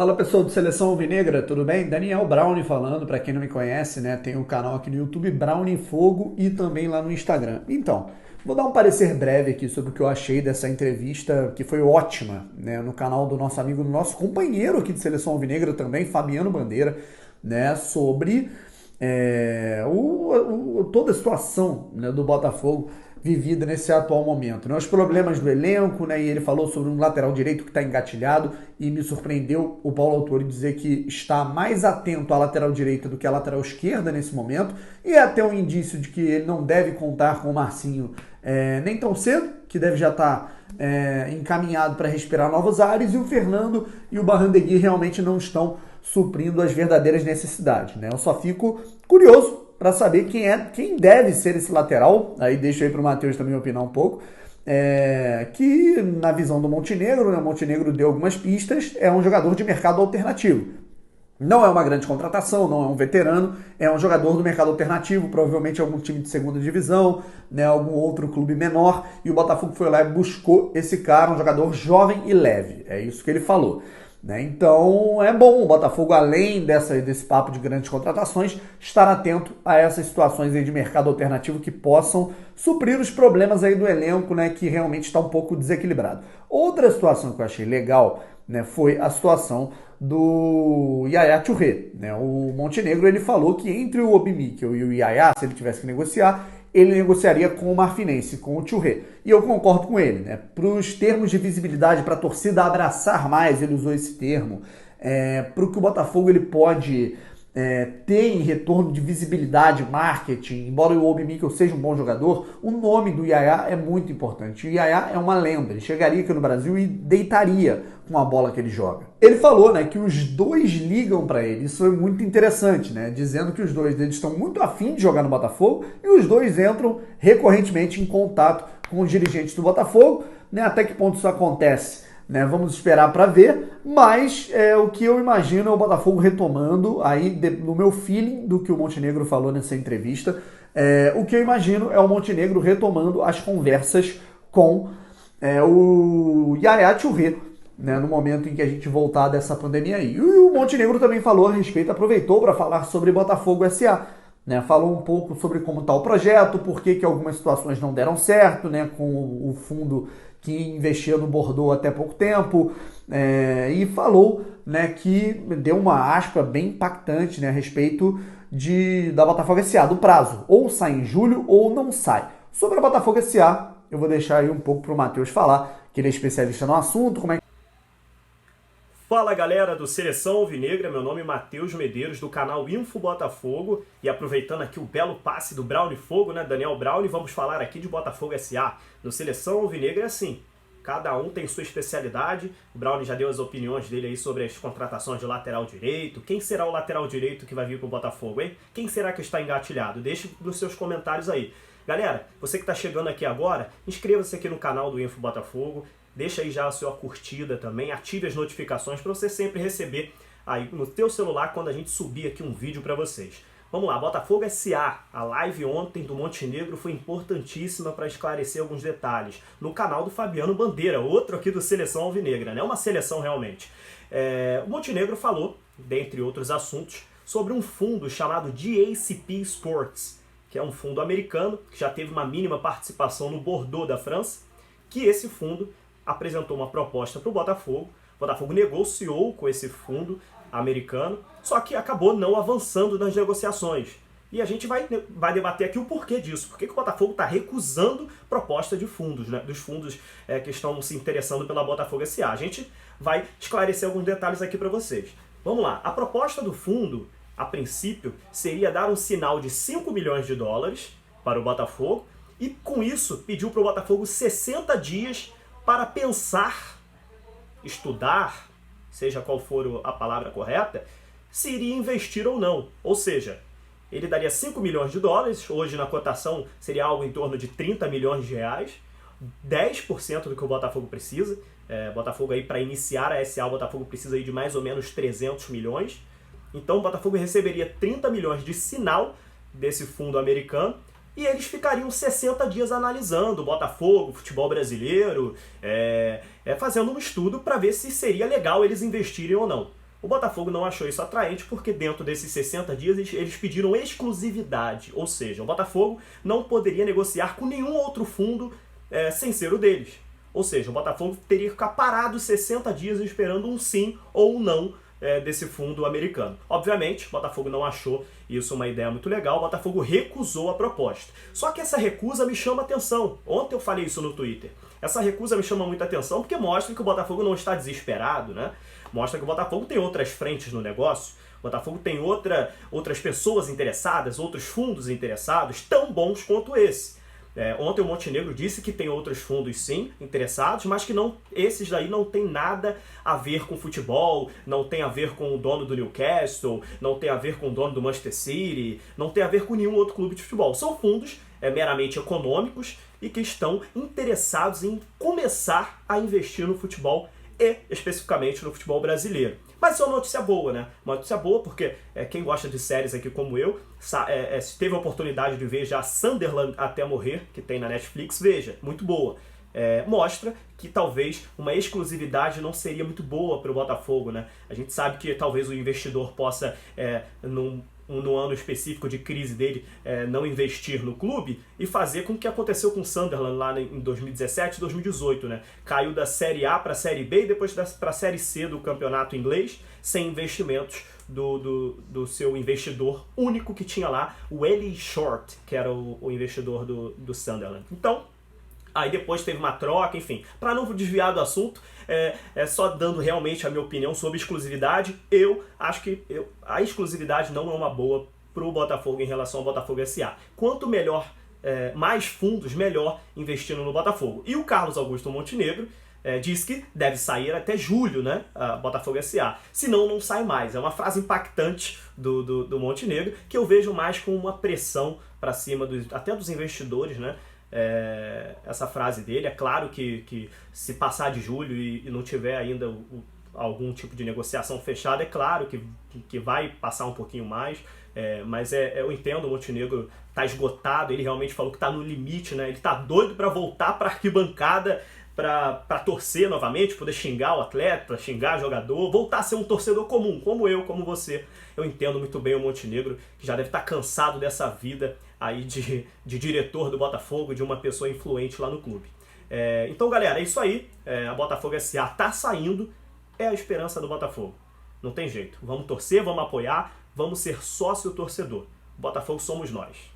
Fala pessoal do Seleção Alvinegra, tudo bem? Daniel Brownie falando, para quem não me conhece, né? Tem um canal aqui no YouTube, Brownie Fogo, e também lá no Instagram. Então, vou dar um parecer breve aqui sobre o que eu achei dessa entrevista, que foi ótima, né? No canal do nosso amigo, do nosso companheiro aqui de Seleção Alvinegra também, Fabiano Bandeira, né? Sobre toda a situação, né, do Botafogo vivida nesse atual momento, né? Os problemas do elenco, né? E ele falou sobre um lateral direito que está engatilhado e me surpreendeu o Paulo Autori dizer que está mais atento à lateral direita do que à lateral esquerda nesse momento, e é até um indício de que ele não deve contar com o Marcinho nem tão cedo, que deve já estar encaminhado para respirar novos ares, e o Fernando e o Barrandegui realmente não estão suprindo as verdadeiras necessidades, né? Eu só fico curioso para saber quem deve ser esse lateral. Aí deixo aí para o Matheus também opinar um pouco. Que na visão do Montenegro, né, o Montenegro deu algumas pistas, é um jogador de mercado alternativo. Não é uma grande contratação, não é um veterano, é um jogador do mercado alternativo, provavelmente algum time de segunda divisão, né, algum outro clube menor, e o Botafogo foi lá e buscou esse cara, um jogador jovem e leve. É isso que ele falou. Né? Então é bom o Botafogo, além desse papo de grandes contratações, estar atento a essas situações aí de mercado alternativo que possam suprir os problemas aí do elenco, né, que realmente está um pouco desequilibrado. Outra situação que eu achei legal, né, foi a situação do Yaya Touré. Né? O Montenegro ele falou que entre o Obimikel e o Yaya, se ele tivesse que negociar, ele negociaria com o Marfinense, com o Touré. E eu concordo com ele, né? Para os termos de visibilidade, para a torcida abraçar mais, ele usou esse termo, para o que o Botafogo ele pode ter em retorno de visibilidade, marketing, embora o Obimikel seja um bom jogador, o nome do Yaya é muito importante. O Yaya é uma lenda, ele chegaria aqui no Brasil e deitaria com a bola que ele joga. Ele falou, né, que os dois ligam para ele, isso é muito interessante, né, dizendo que os dois deles estão muito afim de jogar no Botafogo e os dois entram recorrentemente em contato com os dirigentes do Botafogo, né, até que ponto isso acontece, né, vamos esperar para ver, mas o que eu imagino é o Botafogo retomando, aí no meu feeling do que o Montenegro falou nessa entrevista, o que eu imagino é o Montenegro retomando as conversas com o Yaya Touré, né, no momento em que a gente voltar dessa pandemia aí. E o Montenegro também falou a respeito, aproveitou para falar sobre Botafogo SA. Né, falou um pouco sobre como está o projeto, por que algumas situações não deram certo, né, com o fundo que investia no Bordeaux até pouco tempo, e falou, né, que deu uma aspa bem impactante, né, a respeito da Botafogo SA, do prazo. Ou sai em julho ou não sai. Sobre a Botafogo SA, eu vou deixar aí um pouco para o Matheus falar, que ele é especialista no assunto, como é. Fala galera do Seleção Alvinegra, meu nome é Matheus Medeiros do canal Info Botafogo, e aproveitando aqui o belo passe do Brownie Fogo, né, Daniel Brownie, vamos falar aqui de Botafogo SA. No Seleção Alvinegra é assim, cada um tem sua especialidade. O Brownie já deu as opiniões dele aí sobre as contratações de lateral direito. Quem será o lateral direito que vai vir pro Botafogo, hein? Quem será que está engatilhado? Deixe nos seus comentários aí. Galera, você que está chegando aqui agora, inscreva-se aqui no canal do Info Botafogo. Deixa aí já a sua curtida também, ative as notificações para você sempre receber aí no teu celular quando a gente subir aqui um vídeo para vocês. Vamos lá, Botafogo SA, a live ontem do Montenegro foi importantíssima para esclarecer alguns detalhes no canal do Fabiano Bandeira, outro aqui do Seleção Alvinegra, né? Uma seleção realmente. O Montenegro falou, dentre outros assuntos, sobre um fundo chamado GACP Sports, que é um fundo americano que já teve uma mínima participação no Bordeaux da França, que esse fundo apresentou uma proposta para o Botafogo. O Botafogo negociou com esse fundo americano, só que acabou não avançando nas negociações. E a gente vai debater aqui o porquê disso. Por que o Botafogo está recusando proposta de fundos, né, dos fundos que estão se interessando pela Botafogo SA. A gente vai esclarecer alguns detalhes aqui para vocês. Vamos lá. A proposta do fundo, a princípio, seria dar um sinal de 5 milhões de dólares para o Botafogo e, com isso, pediu para o Botafogo 60 dias para pensar, estudar, seja qual for a palavra correta, se iria investir ou não. Ou seja, ele daria 5 milhões de dólares, hoje na cotação seria algo em torno de 30 milhões de reais, 10% do que o Botafogo precisa. Botafogo aí, para iniciar a SA, o Botafogo precisa aí de mais ou menos 300 milhões. Então o Botafogo receberia 30 milhões de sinal desse fundo americano, e eles ficariam 60 dias analisando o Botafogo, o futebol brasileiro, fazendo um estudo para ver se seria legal eles investirem ou não. O Botafogo não achou isso atraente porque dentro desses 60 dias eles pediram exclusividade, ou seja, o Botafogo não poderia negociar com nenhum outro fundo sem ser o deles. Ou seja, o Botafogo teria que ficar parado 60 dias esperando um sim ou um não desse fundo americano. Obviamente, o Botafogo não achou isso uma ideia muito legal, o Botafogo recusou a proposta. Só que essa recusa me chama atenção. Ontem eu falei isso no Twitter. Essa recusa me chama muita atenção porque mostra que o Botafogo não está desesperado, né? Mostra que o Botafogo tem outras frentes no negócio, o Botafogo tem outras pessoas interessadas, outros fundos interessados, tão bons quanto esse. Ontem o Montenegro disse que tem outros fundos sim interessados, mas que esses daí não tem nada a ver com futebol, não tem a ver com o dono do Newcastle, não tem a ver com o dono do Manchester City, não tem a ver com nenhum outro clube de futebol. São fundos meramente econômicos e que estão interessados em começar a investir no futebol e especificamente no futebol brasileiro. Mas isso é uma notícia boa, né? Uma notícia boa porque quem gosta de séries aqui como eu, teve a oportunidade de ver já Sunderland até morrer, que tem na Netflix, veja, muito boa. Mostra que talvez uma exclusividade não seria muito boa para o Botafogo, né? A gente sabe que talvez o investidor possa, no ano específico de crise dele, não investir no clube e fazer com o que aconteceu com o Sunderland lá em 2017 e 2018, né? Caiu da Série A para a Série B e depois para a Série C do campeonato inglês, sem investimentos do seu investidor único que tinha lá, o Eli Short, que era o investidor do Sunderland. Então, aí depois teve uma troca, enfim. Para não desviar do assunto, só dando realmente a minha opinião sobre exclusividade, eu acho que a exclusividade não é uma boa para o Botafogo em relação ao Botafogo SA. Quanto melhor, mais fundos, melhor investindo no Botafogo. E o Carlos Augusto Montenegro diz que deve sair até julho, né, a Botafogo SA. Senão não sai mais. É uma frase impactante do Montenegro, que eu vejo mais como uma pressão para cima até dos investidores, né? Essa frase dele. É claro que se passar de julho e não tiver ainda algum tipo de negociação fechada, é claro que vai passar um pouquinho mais, mas eu entendo, o Montenegro tá esgotado, ele realmente falou que tá no limite, né? Ele tá doido para voltar para arquibancada, para torcer novamente, poder xingar o atleta, xingar o jogador, voltar a ser um torcedor comum, como eu, como você. Eu entendo muito bem o Montenegro, que já deve estar cansado dessa vida aí de diretor do Botafogo, de uma pessoa influente lá no clube. Então, galera, é isso aí. A Botafogo SA tá saindo, é a esperança do Botafogo. Não tem jeito. Vamos torcer, vamos apoiar, vamos ser sócio-torcedor. Botafogo somos nós.